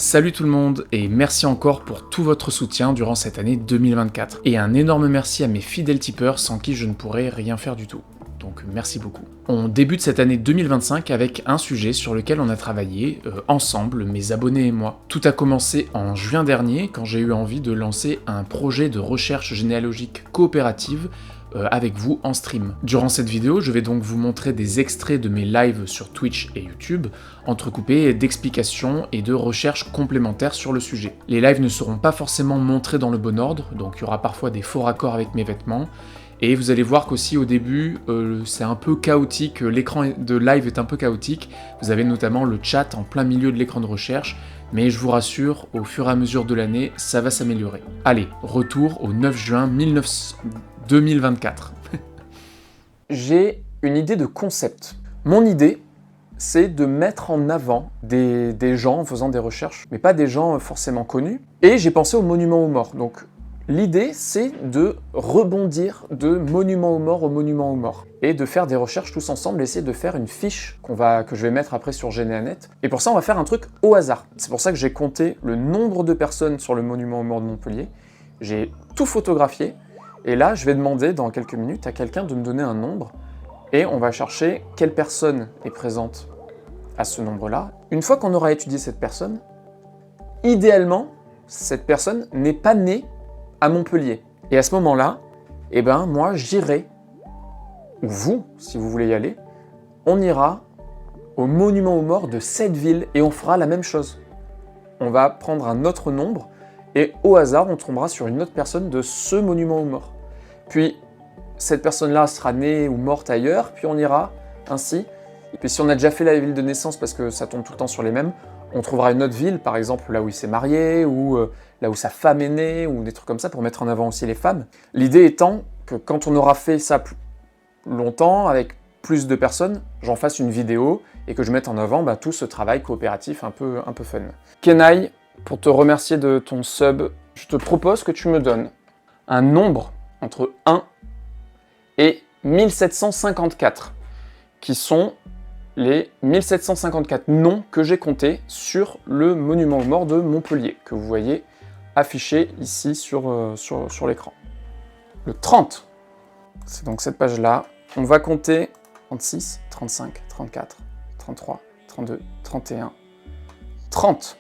Salut tout le monde et merci encore pour tout votre soutien durant cette année 2024. Et un énorme merci à mes fidèles tipeurs sans qui je ne pourrais rien faire du tout. Donc merci beaucoup. On débute cette année 2025 avec un sujet sur lequel on a travaillé ensemble, mes abonnés et moi. Tout a commencé en juin dernier quand j'ai eu envie de lancer un projet de recherche généalogique coopérative avec vous en stream. Durant cette vidéo, je vais donc vous montrer des extraits de mes lives sur Twitch et YouTube, entrecoupés d'explications et de recherches complémentaires sur le sujet. Les lives ne seront pas forcément montrés dans le bon ordre, donc il y aura parfois des faux raccords avec mes vêtements, et vous allez voir qu'aussi au début, c'est un peu chaotique, l'écran de live est un peu chaotique, vous avez notamment le chat en plein milieu de l'écran de recherche, mais je vous rassure, au fur et à mesure de l'année, ça va s'améliorer. Allez, retour au 9 juin 2024. J'ai une idée de concept. Mon idée, c'est de mettre en avant des gens en faisant des recherches, mais pas des gens forcément connus. Et j'ai pensé au monument aux morts. Donc l'idée, c'est de rebondir de monument aux morts au monument aux morts. Et de faire des recherches tous ensemble, essayer de faire une fiche que je vais mettre après sur GeneaNet. Et pour ça, on va faire un truc au hasard. C'est pour ça que j'ai compté le nombre de personnes sur le monument aux morts de Montpellier. J'ai tout photographié. Et là, je vais demander dans quelques minutes à quelqu'un de me donner un nombre et on va chercher quelle personne est présente à ce nombre-là. Une fois qu'on aura étudié cette personne, idéalement, cette personne n'est pas née à Montpellier. Et à ce moment-là, moi, j'irai, ou vous, si vous voulez y aller, on ira au monument aux morts de cette ville et on fera la même chose. On va prendre un autre nombre et au hasard, on tombera sur une autre personne de ce monument aux morts. Puis, cette personne-là sera née ou morte ailleurs, puis on ira ainsi. Et puis si on a déjà fait la ville de naissance, parce que ça tombe tout le temps sur les mêmes, on trouvera une autre ville, par exemple là où il s'est marié, ou là où sa femme est née, ou des trucs comme ça, pour mettre en avant aussi les femmes. L'idée étant que quand on aura fait ça plus longtemps, avec plus de personnes, j'en fasse une vidéo, et que je mette en avant tout ce travail coopératif un peu fun. Kenai, pour te remercier de ton sub, je te propose que tu me donnes un nombre entre 1 et 1754, qui sont les 1754 noms que j'ai comptés sur le monument aux morts de Montpellier, que vous voyez affiché ici sur l'écran. Le 30, c'est donc cette page-là. On va compter 36, 35, 34, 33, 32, 31, 30.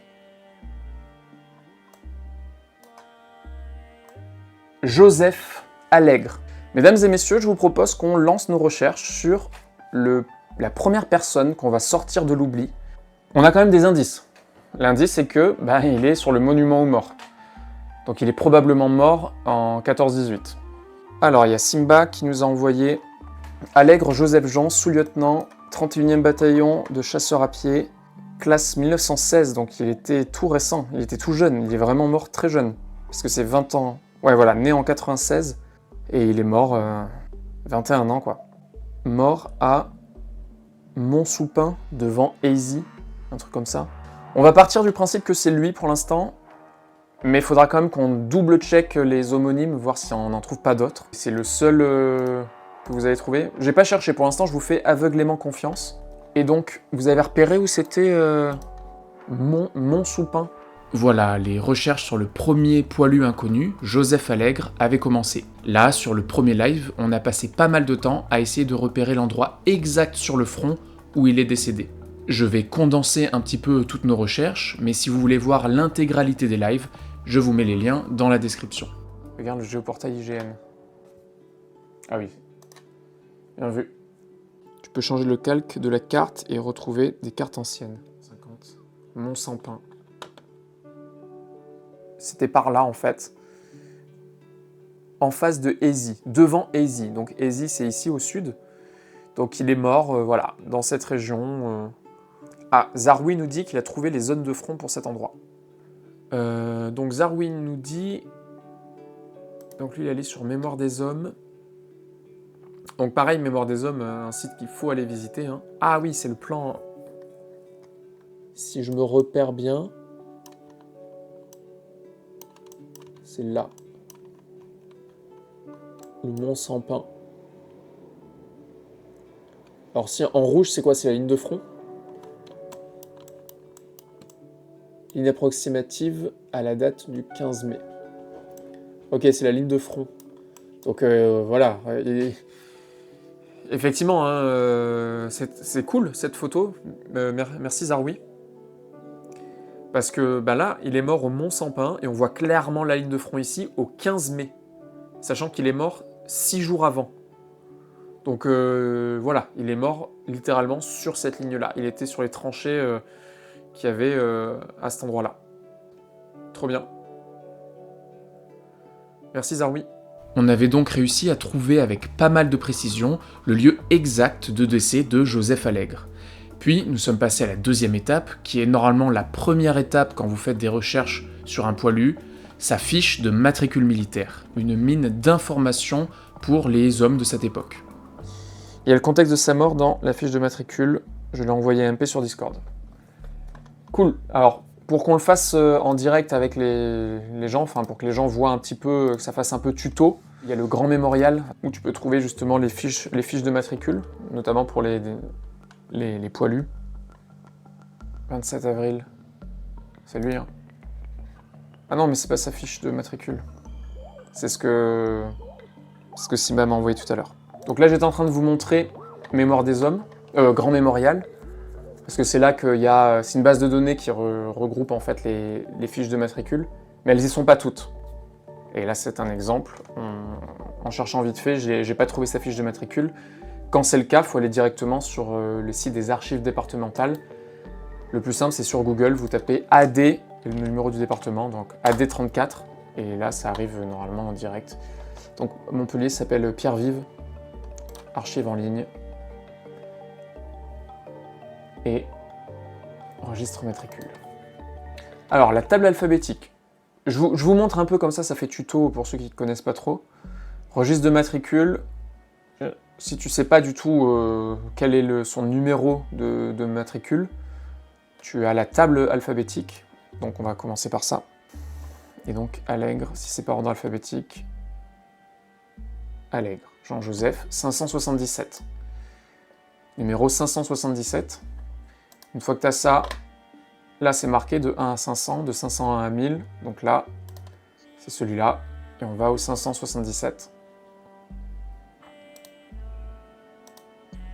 Joseph Allègre. Mesdames et messieurs, je vous propose qu'on lance nos recherches sur la première personne qu'on va sortir de l'oubli. On a quand même des indices. L'indice, c'est que il est sur le monument aux morts. Donc il est probablement mort en 14-18. Alors, il y a Simba qui nous a envoyé Allègre Joseph Jean, sous-lieutenant, 31e bataillon de chasseurs à pied, classe 1916, donc il était tout récent, il était tout jeune, il est vraiment mort très jeune, parce que c'est 20 ans. Ouais, voilà, né en 96, et il est mort 21 ans, quoi. Mort à Montsoupin, devant Easy, un truc comme ça. On va partir du principe que c'est lui pour l'instant, mais il faudra quand même qu'on double-check les homonymes, voir si on n'en trouve pas d'autres. C'est le seul que vous avez trouvé. J'ai pas cherché, pour l'instant je vous fais aveuglément confiance. Et donc, vous avez repéré où c'était Montsoupin? Voilà, les recherches sur le premier poilu inconnu, Joseph Allègre, avaient commencé. Là, sur le premier live, on a passé pas mal de temps à essayer de repérer l'endroit exact sur le front où il est décédé. Je vais condenser un petit peu toutes nos recherches, mais si vous voulez voir l'intégralité des lives, je vous mets les liens dans la description. Regarde le géoportail IGN. Ah oui, bien vu. Tu peux changer le calque de la carte et retrouver des cartes anciennes. 50. Mont-Sampin. C'était par là, en fait. En face de Easy, devant Easy. Donc Easy, c'est ici au sud. Donc il est mort, voilà, dans cette région. Ah, Zarwi nous dit qu'il a trouvé les zones de front pour cet endroit. Donc Zarwi nous dit... Donc lui, il est allé sur Mémoire des Hommes. Donc pareil, Mémoire des Hommes, un site qu'il faut aller visiter. Hein. Ah oui, c'est le plan... Si je me repère bien... C'est là. Le Mont-Sampin. Alors si en rouge, c'est quoi? C'est la ligne de front? Ligne approximative à la date du 15 mai. Ok, c'est la ligne de front. Donc voilà. Effectivement, hein, c'est cool cette photo. Merci Zaroui. Parce que bah là, il est mort au Mont-Sampin et on voit clairement la ligne de front ici au 15 mai. Sachant qu'il est mort 6 jours avant. Donc voilà, il est mort littéralement sur cette ligne-là. Il était sur les tranchées qu'il y avait à cet endroit-là. Trop bien. Merci Zaroui. On avait donc réussi à trouver avec pas mal de précision le lieu exact de décès de Joseph Allègre. Puis nous sommes passés à la deuxième étape, qui est normalement la première étape quand vous faites des recherches sur un poilu, sa fiche de matricule militaire, une mine d'informations pour les hommes de cette époque. Il y a le contexte de sa mort dans la fiche de matricule, je l'ai envoyé MP sur Discord. Cool, alors pour qu'on le fasse en direct avec les gens, enfin pour que les gens voient un petit peu, que ça fasse un peu tuto, il y a le grand mémorial où tu peux trouver justement les fiches de matricule, notamment pour les poilus. 27 avril, c'est lui hein. Ah non mais c'est pas sa fiche de matricule, c'est ce que Simba m'a envoyé tout à l'heure. Donc là j'étais en train de vous montrer Mémoire des hommes, grand mémorial, parce que c'est là qu'il y a, c'est une base de données qui regroupe en fait les fiches de matricule, mais elles y sont pas toutes. Et là c'est un exemple, en cherchant vite fait, j'ai pas trouvé sa fiche de matricule. Quand c'est le cas, il faut aller directement sur le site des archives départementales. Le plus simple c'est sur Google, vous tapez AD, et le numéro du département, donc AD34, et là ça arrive normalement en direct. Donc Montpellier s'appelle Pierre Vive, archives en ligne, et registre matricule. Alors la table alphabétique, je vous montre un peu comme ça fait tuto pour ceux qui ne connaissent pas trop. Registre de matricule, si tu sais pas du tout quel est son numéro de matricule, tu as la table alphabétique, donc on va commencer par ça. Et donc Allègre, si c'est par ordre alphabétique, Allègre, Jean-Joseph, 577. Numéro 577. Une fois que tu as ça, là c'est marqué de 1 à 500, de 500 à 1000. Donc là, c'est celui-là. Et on va au 577.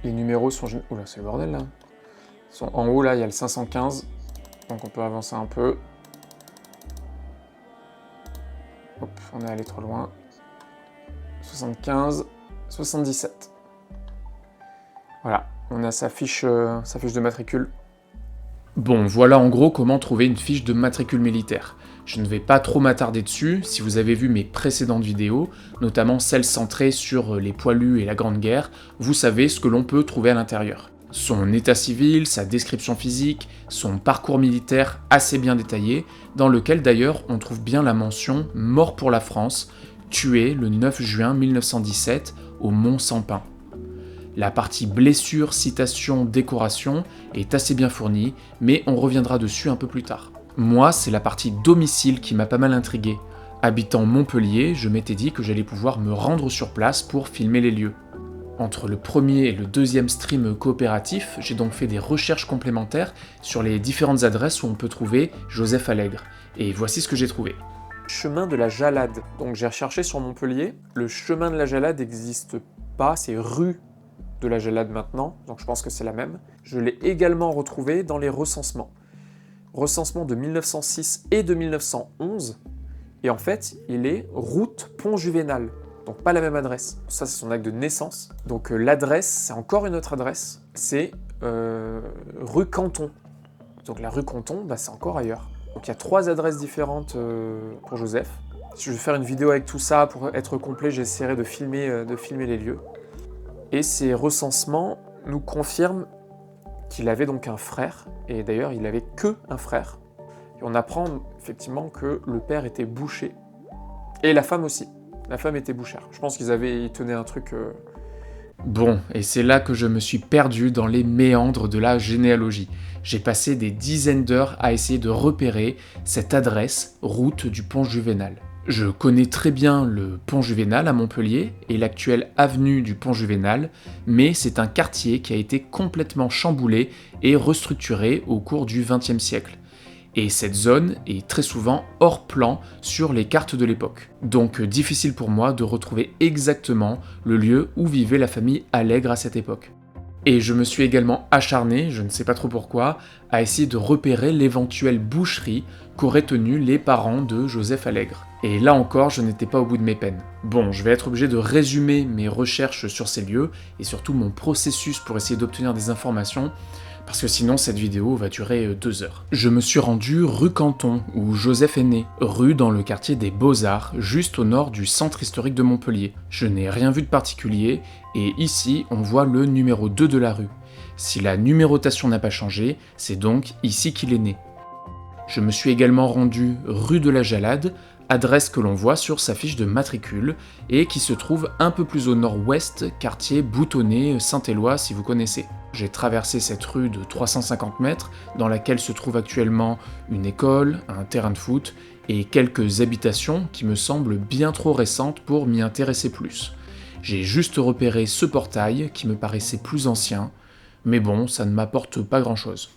Les numéros sont... Oula, c'est le bordel là. Ils sont en haut là, il y a le 515. Donc on peut avancer un peu. Hop, on est allé trop loin. 75, 77. Voilà, on a sa fiche de matricule. Bon, voilà en gros comment trouver une fiche de matricule militaire. Je ne vais pas trop m'attarder dessus, si vous avez vu mes précédentes vidéos, notamment celles centrées sur les poilus et la Grande Guerre, vous savez ce que l'on peut trouver à l'intérieur. Son état civil, sa description physique, son parcours militaire assez bien détaillé, dans lequel d'ailleurs on trouve bien la mention « Mort pour la France », tué le 9 juin 1917 au Mont-Sampin. La partie blessure, citation, décoration est assez bien fournie, mais on reviendra dessus un peu plus tard. Moi, c'est la partie domicile qui m'a pas mal intrigué. Habitant Montpellier, je m'étais dit que j'allais pouvoir me rendre sur place pour filmer les lieux. Entre le premier et le deuxième stream coopératif, j'ai donc fait des recherches complémentaires sur les différentes adresses où on peut trouver Joseph Allègre. Et voici ce que j'ai trouvé. Chemin de la Jalade. Donc j'ai recherché sur Montpellier. Le chemin de la Jalade n'existe pas, c'est rue de la Jalade maintenant, donc je pense que c'est la même. Je l'ai également retrouvé dans les recensements. Recensement de 1906 et de 1911. Et en fait, il est route Pont-Juvénal. Donc pas la même adresse. Ça, c'est son acte de naissance. Donc l'adresse, c'est encore une autre adresse. C'est rue Canton. Donc la rue Canton, bah, c'est encore ailleurs. Donc il y a 3 adresses différentes pour Joseph. Si je vais faire une vidéo avec tout ça, pour être complet, j'essaierai de filmer les lieux. Et ces recensements nous confirment qu'il avait donc un frère, et d'ailleurs il n'avait que un frère. Et on apprend effectivement que le père était boucher, et la femme aussi. La femme était bouchère. Je pense ils tenaient un truc... Bon, et c'est là que je me suis perdu dans les méandres de la généalogie. J'ai passé des dizaines d'heures à essayer de repérer cette adresse, route du Pont-Juvénal. Je connais très bien le Pont-Juvénal à Montpellier et l'actuelle avenue du Pont-Juvénal, mais c'est un quartier qui a été complètement chamboulé et restructuré au cours du XXe siècle. Et cette zone est très souvent hors plan sur les cartes de l'époque. Donc difficile pour moi de retrouver exactement le lieu où vivait la famille Allègre à cette époque. Et je me suis également acharné, je ne sais pas trop pourquoi, à essayer de repérer l'éventuelle boucherie qu'auraient tenue les parents de Joseph Allègre. Et là encore, je n'étais pas au bout de mes peines. Bon, je vais être obligé de résumer mes recherches sur ces lieux, et surtout mon processus pour essayer d'obtenir des informations, parce que sinon cette vidéo va durer 2 heures. Je me suis rendu rue Canton, où Joseph est né, rue dans le quartier des Beaux-Arts, juste au nord du centre historique de Montpellier. Je n'ai rien vu de particulier, et ici on voit le numéro 2 de la rue. Si la numérotation n'a pas changé, c'est donc ici qu'il est né. Je me suis également rendu rue de la Jalade, adresse que l'on voit sur sa fiche de matricule, et qui se trouve un peu plus au nord-ouest, quartier Boutonné, Saint-Éloi si vous connaissez. J'ai traversé cette rue de 350 mètres, dans laquelle se trouve actuellement une école, un terrain de foot, et quelques habitations qui me semblent bien trop récentes pour m'y intéresser plus. J'ai juste repéré ce portail qui me paraissait plus ancien, mais bon, ça ne m'apporte pas grand-chose.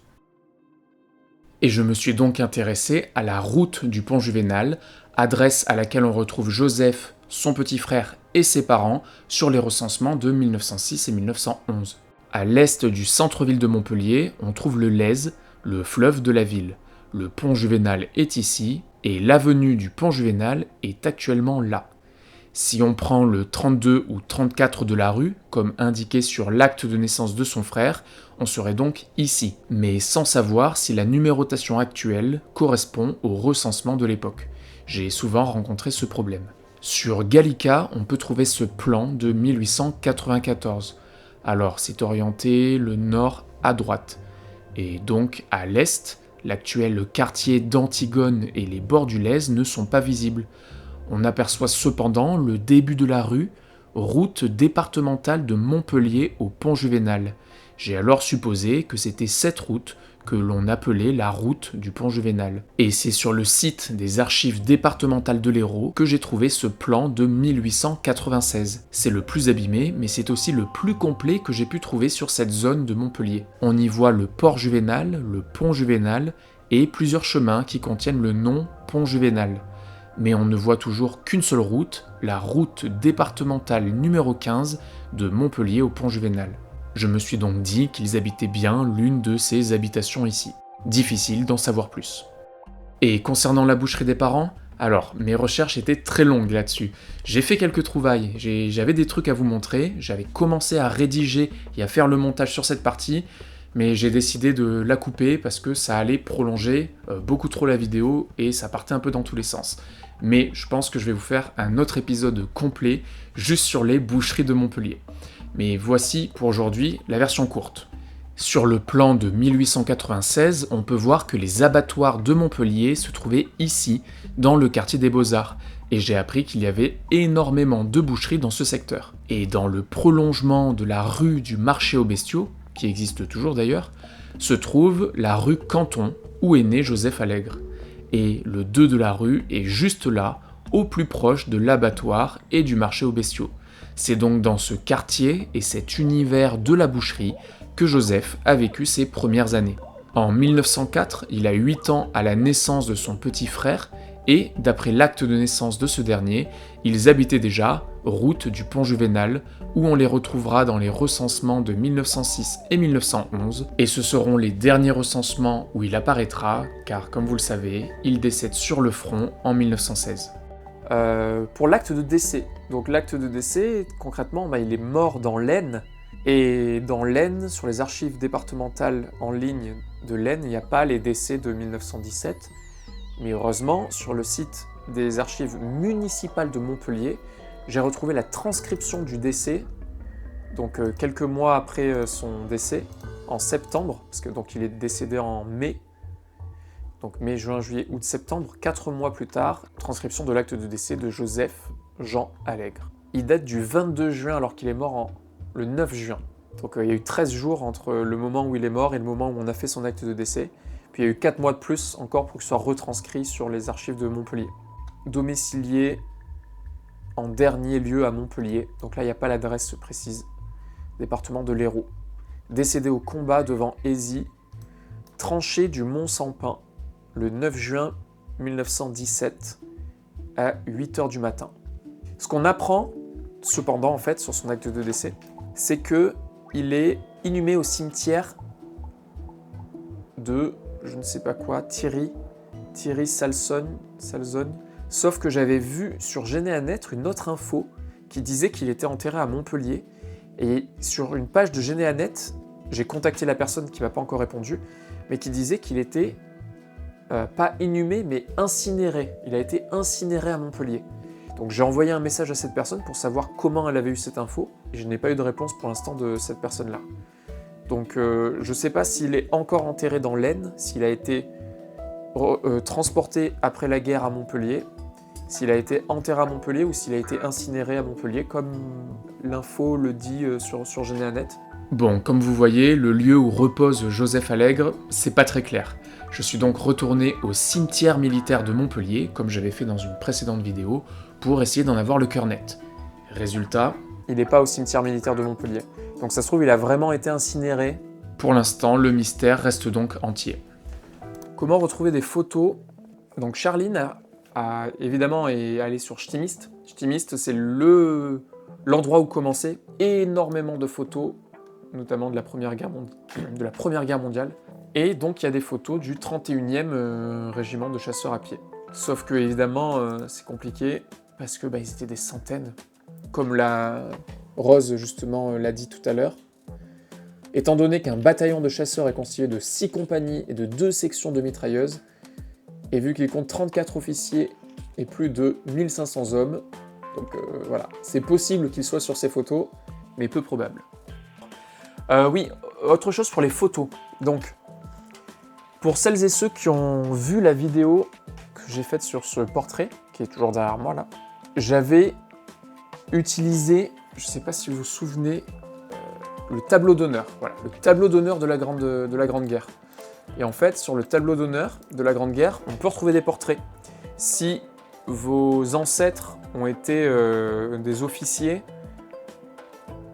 Et je me suis donc intéressé à la route du pont Juvénal, adresse à laquelle on retrouve Joseph, son petit frère et ses parents sur les recensements de 1906 et 1911. À l'est du centre-ville de Montpellier, on trouve le Lèze, le fleuve de la ville. Le pont Juvénal est ici, et l'avenue du pont Juvénal est actuellement là. Si on prend le 32 ou 34 de la rue, comme indiqué sur l'acte de naissance de son frère, on serait donc ici, mais sans savoir si la numérotation actuelle correspond au recensement de l'époque. J'ai souvent rencontré ce problème. Sur Gallica, on peut trouver ce plan de 1894. Alors c'est orienté le nord à droite. Et donc à l'est, l'actuel quartier d'Antigone et les bords du Lèze ne sont pas visibles. On aperçoit cependant le début de la rue, route départementale de Montpellier au pont Juvénal. J'ai alors supposé que c'était cette route que l'on appelait la route du pont Juvénal. Et c'est sur le site des archives départementales de l'Hérault que j'ai trouvé ce plan de 1896. C'est le plus abîmé, mais c'est aussi le plus complet que j'ai pu trouver sur cette zone de Montpellier. On y voit le port Juvénal, le pont Juvénal et plusieurs chemins qui contiennent le nom pont Juvénal. Mais on ne voit toujours qu'une seule route, la route départementale numéro 15 de Montpellier au pont Juvénal. Je me suis donc dit qu'ils habitaient bien l'une de ces habitations ici. Difficile d'en savoir plus. Et concernant la boucherie des parents, alors mes recherches étaient très longues là-dessus. J'ai fait quelques trouvailles, j'avais des trucs à vous montrer, j'avais commencé à rédiger et à faire le montage sur cette partie, mais j'ai décidé de la couper parce que ça allait prolonger beaucoup trop la vidéo et ça partait un peu dans tous les sens. Mais je pense que je vais vous faire un autre épisode complet juste sur les boucheries de Montpellier. Mais voici pour aujourd'hui la version courte. Sur le plan de 1896, on peut voir que les abattoirs de Montpellier se trouvaient ici, dans le quartier des Beaux-Arts, et j'ai appris qu'il y avait énormément de boucheries dans ce secteur. Et dans le prolongement de la rue du marché aux bestiaux, qui existe toujours d'ailleurs, se trouve la rue Canton, où est né Joseph Allègre. Et le 2 de la rue est juste là, au plus proche de l'abattoir et du marché aux bestiaux. C'est donc dans ce quartier et cet univers de la boucherie que Joseph a vécu ses premières années. En 1904, il a 8 ans à la naissance de son petit frère et, d'après l'acte de naissance de ce dernier, ils habitaient déjà route du pont Juvénal, où on les retrouvera dans les recensements de 1906 et 1911, et ce seront les derniers recensements où il apparaîtra, car comme vous le savez, il décède sur le front en 1916. Pour l'acte de décès, donc l'acte de décès, concrètement, il est mort dans l'Aisne, et dans l'Aisne, sur les archives départementales en ligne de l'Aisne, il n'y a pas les décès de 1917, mais heureusement, sur le site des archives municipales de Montpellier, j'ai retrouvé la transcription du décès, donc quelques mois après son décès, en septembre, parce que donc il est décédé en mai, donc mai, juin, juillet, août, septembre, 4 mois plus tard, transcription de l'acte de décès de Joseph Jean Allègre. Il date du 22 juin alors qu'il est mort le 9 juin. Donc il y a eu 13 jours entre le moment où il est mort et le moment où on a fait son acte de décès. Puis il y a eu 4 mois de plus encore pour qu'il soit retranscrit sur les archives de Montpellier. Domicilié en dernier lieu à Montpellier, donc là il n'y a pas l'adresse précise, département de l'Hérault. Décédé au combat devant Ézy, tranchée du Mont-Sampin, le 9 juin 1917 à 8 h du matin. Ce qu'on apprend, cependant, en fait, sur son acte de décès, c'est qu'il est inhumé au cimetière de, je ne sais pas quoi, Thierry Salzone. Sauf que j'avais vu sur Généanet une autre info qui disait qu'il était enterré à Montpellier. Et sur une page de Généanet, j'ai contacté la personne qui m'a pas encore répondu, mais qui disait qu'il était pas inhumé, mais incinéré. Il a été incinéré à Montpellier. Donc j'ai envoyé un message à cette personne pour savoir comment elle avait eu cette info, et je n'ai pas eu de réponse pour l'instant de cette personne-là. Donc je ne sais pas s'il est encore enterré dans l'Aisne, s'il a été transporté après la guerre à Montpellier, s'il a été enterré à Montpellier ou s'il a été incinéré à Montpellier, comme l'info le dit sur Généanet. Bon, comme vous voyez, le lieu où repose Joseph Allègre, c'est pas très clair. Je suis donc retourné au cimetière militaire de Montpellier, comme j'avais fait dans une précédente vidéo, pour essayer d'en avoir le cœur net. Résultat, il n'est pas au cimetière militaire de Montpellier. Donc ça se trouve, il a vraiment été incinéré. Pour l'instant, le mystère reste donc entier. Comment retrouver des photos? Donc Charline évidemment est allée sur Ch'timiste. Ch'timiste, c'est l'endroit où commencer énormément de photos, notamment de la Première Guerre mondiale. Et donc il y a des photos du 31e régiment de chasseurs à pied. Sauf que évidemment c'est compliqué parce que ils étaient des centaines, comme la Rose justement l'a dit tout à l'heure. Étant donné qu'un bataillon de chasseurs est constitué de 6 compagnies et de 2 sections de mitrailleuses, et vu qu'il compte 34 officiers et plus de 1500 hommes, donc voilà, c'est possible qu'il soit sur ces photos, mais peu probable. Oui, autre chose pour les photos. Donc, pour celles et ceux qui ont vu la vidéo que j'ai faite sur ce portrait, qui est toujours derrière moi là, j'avais utilisé, je ne sais pas si vous vous souvenez, le tableau d'honneur. Voilà, le tableau d'honneur de la Grande Guerre. Et en fait, sur le tableau d'honneur de la Grande Guerre, on peut retrouver des portraits. Si vos ancêtres ont été des officiers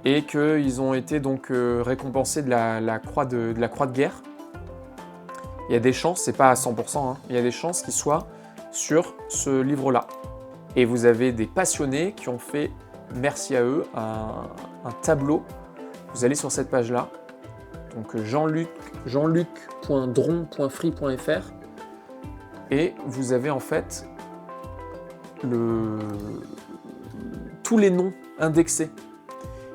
et qu'ils ont été donc récompensés de la croix de guerre, il y a des chances, c'est pas à 100%, hein, il y a des chances qu'ils soient sur ce livre-là. Et vous avez des passionnés qui ont fait, merci à eux, un tableau. Vous allez sur cette page-là, donc jeanluc.dron.free.fr, et vous avez en fait tous les noms indexés.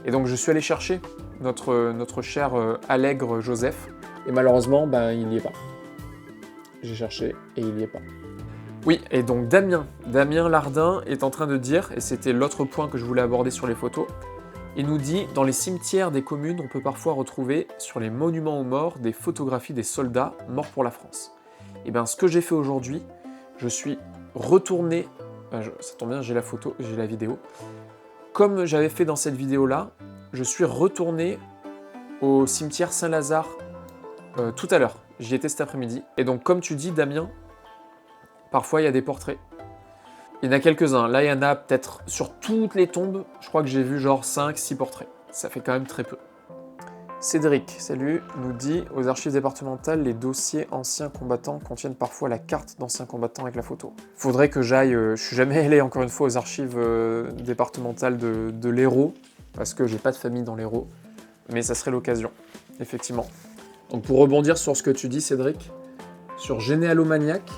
Et donc je suis allé chercher notre cher Allègre Joseph, et malheureusement, il n'y est pas. J'ai cherché et il n'y est pas. Oui, et donc Damien Lardin est en train de dire, et c'était l'autre point que je voulais aborder sur les photos, il nous dit « Dans les cimetières des communes, on peut parfois retrouver sur les monuments aux morts des photographies des soldats morts pour la France. » Et bien ce que j'ai fait aujourd'hui, je suis retourné, ça tombe bien, j'ai la photo, j'ai la vidéo, comme j'avais fait dans cette vidéo-là, je suis retourné au cimetière Saint-Lazare tout à l'heure. J'y étais cet après-midi. Et donc, comme tu dis, Damien, parfois il y a des portraits. Il y en a quelques-uns. Là, il y en a peut-être sur toutes les tombes. Je crois que j'ai vu genre 5-6 portraits. Ça fait quand même très peu. Cédric, salut, nous dit « Aux archives départementales, les dossiers anciens combattants contiennent parfois la carte d'anciens combattants avec la photo. » Faudrait que j'aille, je suis jamais allé encore une fois aux archives départementales de l'Hérault, parce que j'ai pas de famille dans l'Hérault, mais ça serait l'occasion, effectivement. Donc pour rebondir sur ce que tu dis, Cédric, sur Généalomaniac,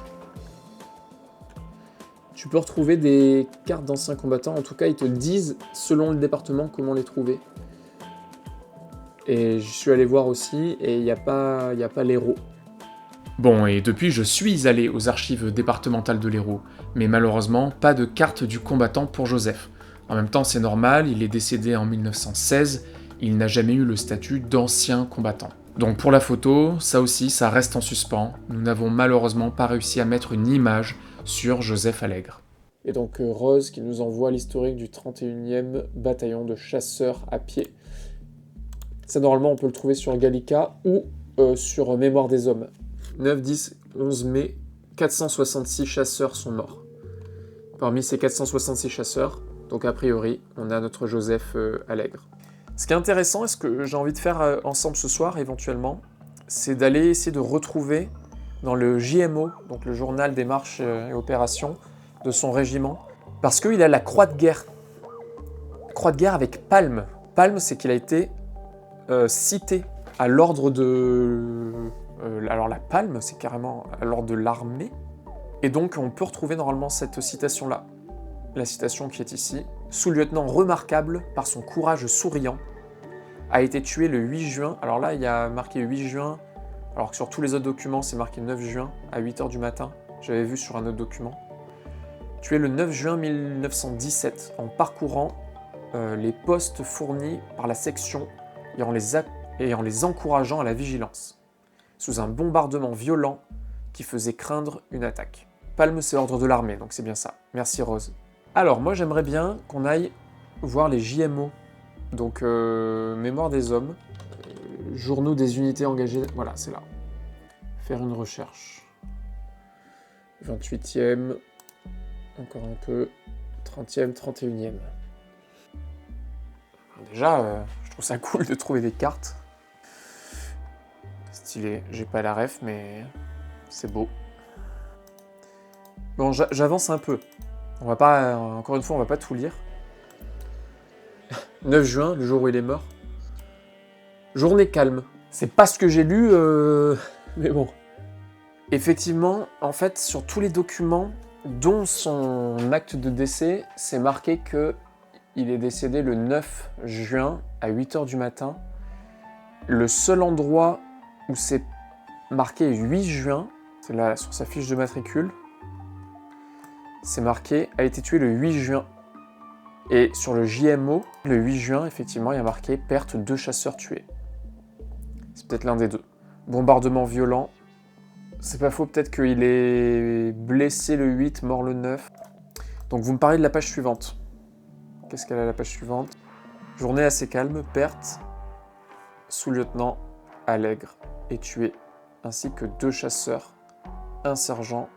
tu peux retrouver des cartes d'anciens combattants, en tout cas ils te disent, selon le département, comment les trouver. Et je suis allé voir aussi, et il n'y a pas l'Hérault. Bon, et depuis, je suis allé aux archives départementales de l'Hérault, mais malheureusement, pas de carte du combattant pour Joseph. En même temps, c'est normal, il est décédé en 1916, il n'a jamais eu le statut d'ancien combattant. Donc pour la photo, ça aussi, ça reste en suspens. Nous n'avons malheureusement pas réussi à mettre une image sur Joseph Allègre. Et donc Rose qui nous envoie l'historique du 31e bataillon de chasseurs à pied. Ça, normalement, on peut le trouver sur Gallica ou sur Mémoire des Hommes. 9, 10, 11 mai, 466 chasseurs sont morts. Parmi ces 466 chasseurs, donc a priori, on a notre Joseph Allègre. Ce qui est intéressant, et ce que j'ai envie de faire ensemble ce soir, éventuellement, c'est d'aller essayer de retrouver dans le JMO, donc le journal des marches et opérations de son régiment, parce qu'il a la croix de guerre. Croix de guerre avec palme. Palme, c'est qu'il a été cité à l'ordre de... alors la palme, c'est carrément à l'ordre de l'armée. Et donc on peut retrouver normalement cette citation-là. La citation qui est ici. « Sous-lieutenant remarquable par son courage souriant, a été tué le 8 juin. » Alors là, il y a marqué 8 juin, alors que sur tous les autres documents, c'est marqué 9 juin à 8h du matin. J'avais vu sur un autre document. Tué le 9 juin 1917 en parcourant les postes fournis par la section et en les encourageant à la vigilance, sous un bombardement violent qui faisait craindre une attaque. Palme, c'est l'ordre de l'armée, donc c'est bien ça. Merci Rose. Alors, moi j'aimerais bien qu'on aille voir les JMO, donc Mémoire des hommes, journaux des unités engagées, voilà, c'est là. Faire une recherche. 28e, encore un peu, 30e, 31e. Déjà, je trouve ça cool de trouver des cartes. Stylé, j'ai pas la ref, mais c'est beau. Bon, j'avance un peu. On va pas, encore une fois, on va pas tout lire. 9 juin, le jour où il est mort. Journée calme. C'est pas ce que j'ai lu, mais bon. Effectivement, en fait, sur tous les documents, dont son acte de décès, c'est marqué que il est décédé le 9 juin à 8h du matin. Le seul endroit où c'est marqué 8 juin, c'est là sur sa fiche de matricule, c'est marqué « a été tué le 8 juin ». Et sur le JMO, le 8 juin, effectivement, il y a marqué « perte 2 chasseurs tués ». C'est peut-être l'un des deux. Bombardement violent. C'est pas faux, peut-être qu'il est blessé le 8, mort le 9. Donc vous me parlez de la page suivante. Qu'est-ce qu'elle a la page suivante? Journée assez calme, perte. Sous-lieutenant Allègre est tué, ainsi que 2 chasseurs, un sergent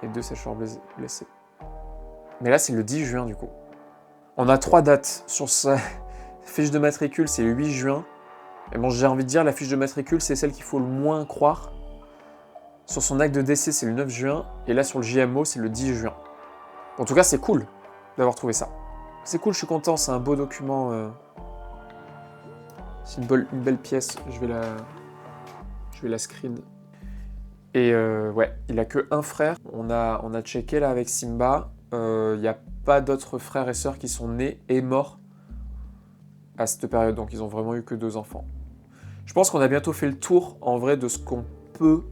et 2 sécheurs blessés. Mais là, c'est le 10 juin, du coup. On a 3 dates. Sur sa fiche de matricule, c'est le 8 juin. Et bon, j'ai envie de dire, la fiche de matricule, c'est celle qu'il faut le moins croire. Sur son acte de décès, c'est le 9 juin. Et là, sur le JMO, c'est le 10 juin. En tout cas, c'est cool d'avoir trouvé ça. C'est cool, je suis content, c'est un beau document. C'est une belle pièce, je vais la screen. Et ouais, il a que un frère. On a checké là avec Simba. Il n'y a pas d'autres frères et sœurs qui sont nés et morts à cette période. Donc ils ont vraiment eu que 2 enfants. Je pense qu'on a bientôt fait le tour en vrai de ce qu'on peut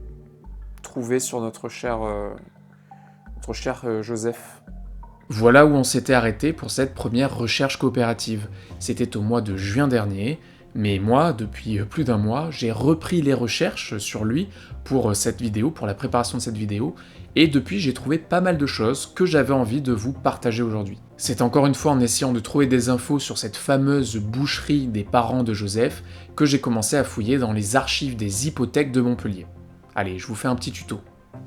trouver sur notre cher Joseph. Voilà où on s'était arrêté pour cette première recherche coopérative. C'était au mois de juin dernier, mais moi, depuis plus d'un mois, j'ai repris les recherches sur lui pour cette vidéo, pour la préparation de cette vidéo, et depuis j'ai trouvé pas mal de choses que j'avais envie de vous partager aujourd'hui. C'est encore une fois en essayant de trouver des infos sur cette fameuse boucherie des parents de Joseph que j'ai commencé à fouiller dans les archives des hypothèques de Montpellier. Allez, je vous fais un petit tuto.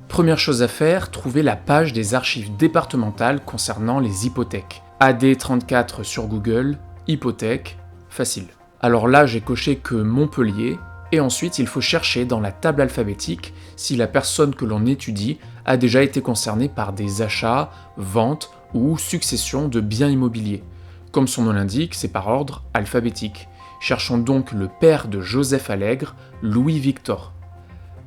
Première chose à faire, trouver la page des archives départementales concernant les hypothèques. AD34 sur Google, hypothèque, facile. Alors là, j'ai coché que Montpellier, et ensuite il faut chercher dans la table alphabétique si la personne que l'on étudie a déjà été concernée par des achats, ventes ou succession de biens immobiliers. Comme son nom l'indique, c'est par ordre alphabétique. Cherchons donc le père de Joseph Allègre, Louis Victor.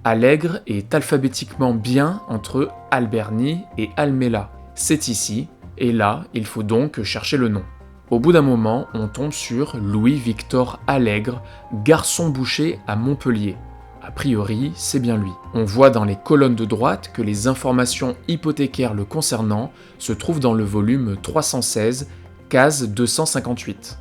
Allègre est alphabétiquement bien entre Alberni et Almela. C'est ici, et là, il faut donc chercher le nom. Au bout d'un moment, on tombe sur Louis Victor Allègre, garçon boucher à Montpellier. A priori, c'est bien lui. On voit dans les colonnes de droite que les informations hypothécaires le concernant se trouvent dans le volume 316, case 258.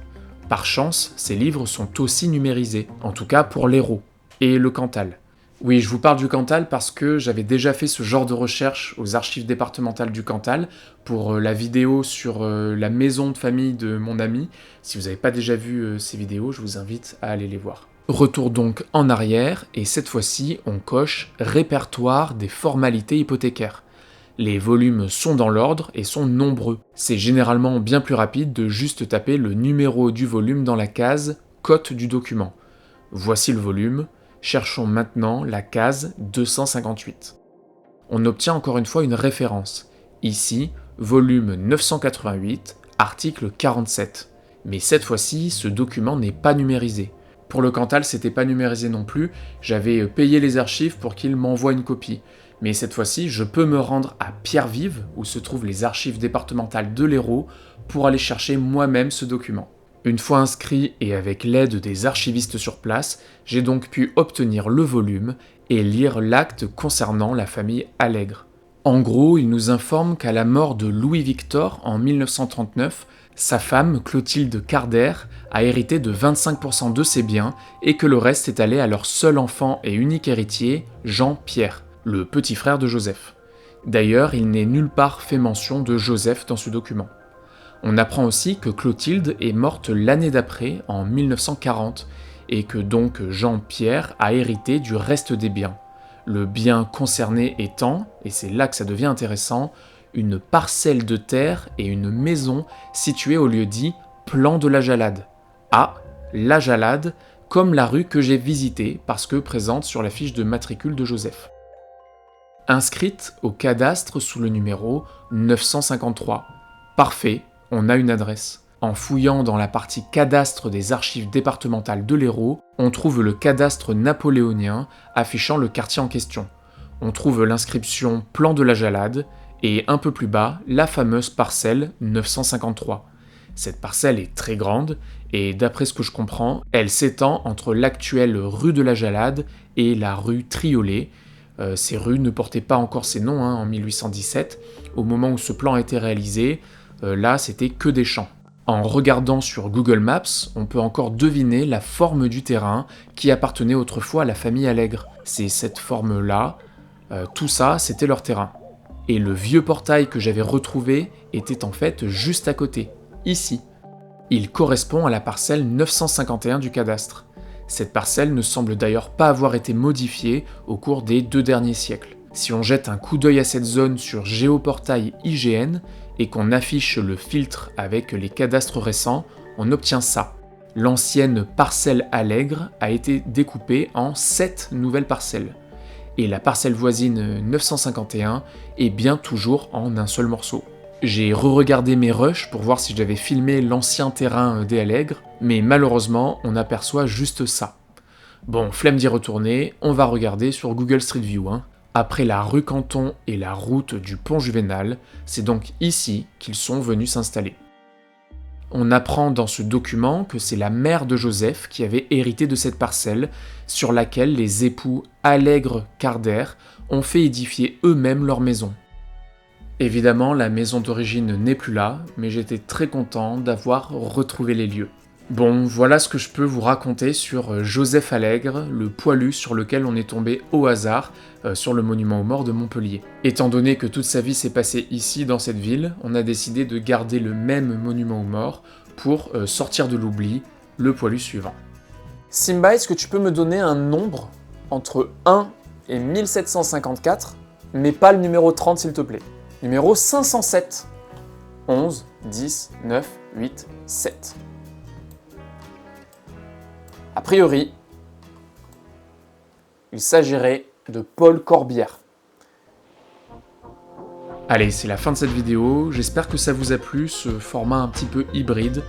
Par chance, ces livres sont aussi numérisés, en tout cas pour l'Hérault, et le Cantal. Oui, je vous parle du Cantal parce que j'avais déjà fait ce genre de recherche aux archives départementales du Cantal pour la vidéo sur la maison de famille de mon ami. Si vous n'avez pas déjà vu ces vidéos, je vous invite à aller les voir. Retour donc en arrière, et cette fois-ci, on coche « Répertoire des formalités hypothécaires ». Les volumes sont dans l'ordre et sont nombreux. C'est généralement bien plus rapide de juste taper le numéro du volume dans la case « Cote du document ». Voici le volume, Cherchons maintenant la case 258. On obtient encore une fois une référence. Ici, volume 988, article 47. Mais cette fois-ci, ce document n'est pas numérisé. Pour le Cantal, c'était pas numérisé non plus, j'avais payé les archives pour qu'ils m'envoient une copie. Mais cette fois-ci, je peux me rendre à Pierre-Vive, où se trouvent les archives départementales de l'Hérault, pour aller chercher moi-même ce document. Une fois inscrit et avec l'aide des archivistes sur place, j'ai donc pu obtenir le volume et lire l'acte concernant la famille Allègre. En gros, il nous informe qu'à la mort de Louis-Victor en 1939, sa femme, Clotilde Carder, a hérité de 25% de ses biens et que le reste est allé à leur seul enfant et unique héritier, Jean-Pierre, le petit frère de Joseph. D'ailleurs, il n'est nulle part fait mention de Joseph dans ce document. On apprend aussi que Clotilde est morte l'année d'après, en 1940, et que donc Jean-Pierre a hérité du reste des biens. Le bien concerné étant, et c'est là que ça devient intéressant, une parcelle de terre et une maison située au lieu dit Plan de la Jalade. Ah, la Jalade, comme la rue que j'ai visitée parce que présente sur la fiche de matricule de Joseph. Inscrite au cadastre sous le numéro 953. Parfait, on a une adresse. En fouillant dans la partie cadastre des archives départementales de l'Hérault, on trouve le cadastre napoléonien affichant le quartier en question. On trouve l'inscription Plan de la Jalade et un peu plus bas, la fameuse parcelle 953. Cette parcelle est très grande et d'après ce que je comprends, elle s'étend entre l'actuelle rue de la Jalade et la rue Triolet. Ces rues ne portaient pas encore ces noms en 1817. Au moment où ce plan a été réalisé, là c'était que des champs. En regardant sur Google Maps, on peut encore deviner la forme du terrain qui appartenait autrefois à la famille Allègre. C'est cette forme-là, tout ça c'était leur terrain. Et le vieux portail que j'avais retrouvé était en fait juste à côté, ici. Il correspond à la parcelle 951 du cadastre. Cette parcelle ne semble d'ailleurs pas avoir été modifiée au cours des 2 derniers siècles. Si on jette un coup d'œil à cette zone sur Géoportail IGN et qu'on affiche le filtre avec les cadastres récents, on obtient ça. L'ancienne parcelle Allègre a été découpée en 7 nouvelles parcelles. Et la parcelle voisine 951 est bien toujours en un seul morceau. J'ai re-regardé mes rushs pour voir si j'avais filmé l'ancien terrain des Allègres, mais malheureusement, on aperçoit juste ça. Bon, flemme d'y retourner, on va regarder sur Google Street View. Après la rue Canton et la route du Pont Juvénal, c'est donc ici qu'ils sont venus s'installer. On apprend dans ce document que c'est la mère de Joseph qui avait hérité de cette parcelle, sur laquelle les époux Allègre-Carder ont fait édifier eux-mêmes leur maison. Évidemment, la maison d'origine n'est plus là, mais j'étais très content d'avoir retrouvé les lieux. Bon, voilà ce que je peux vous raconter sur Joseph Allègre, le poilu sur lequel on est tombé au hasard sur le monument aux morts de Montpellier. Étant donné que toute sa vie s'est passée ici, dans cette ville, on a décidé de garder le même monument aux morts pour sortir de l'oubli le poilu suivant. Simba, est-ce que tu peux me donner un nombre entre 1 et 1754, mais pas le numéro 30 s'il te plaît? Numéro 507. 11, 10, 9, 8, 7. A priori, il s'agirait de Paul Corbière. Allez, c'est la fin de cette vidéo, j'espère que ça vous a plu, ce format un petit peu hybride.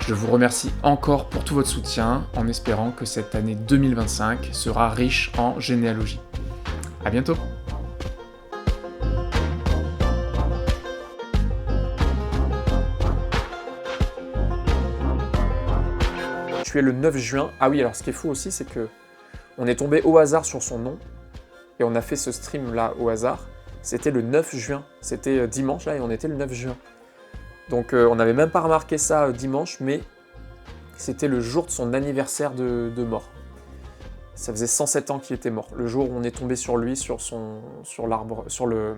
Je vous remercie encore pour tout votre soutien, en espérant que cette année 2025 sera riche en généalogie. A bientôt. Tu es le 9 juin. Ah oui, alors ce qui est fou aussi, c'est que on est tombé au hasard sur son nom et on a fait ce stream là au hasard. C'était le 9 juin. C'était dimanche là et on était le 9 juin. Donc on n'avait même pas remarqué ça dimanche, mais c'était le jour de son anniversaire de mort. Ça faisait 107 ans qu'il était mort. Le jour où on est tombé sur lui, sur l'arbre, sur le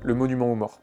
monument aux morts.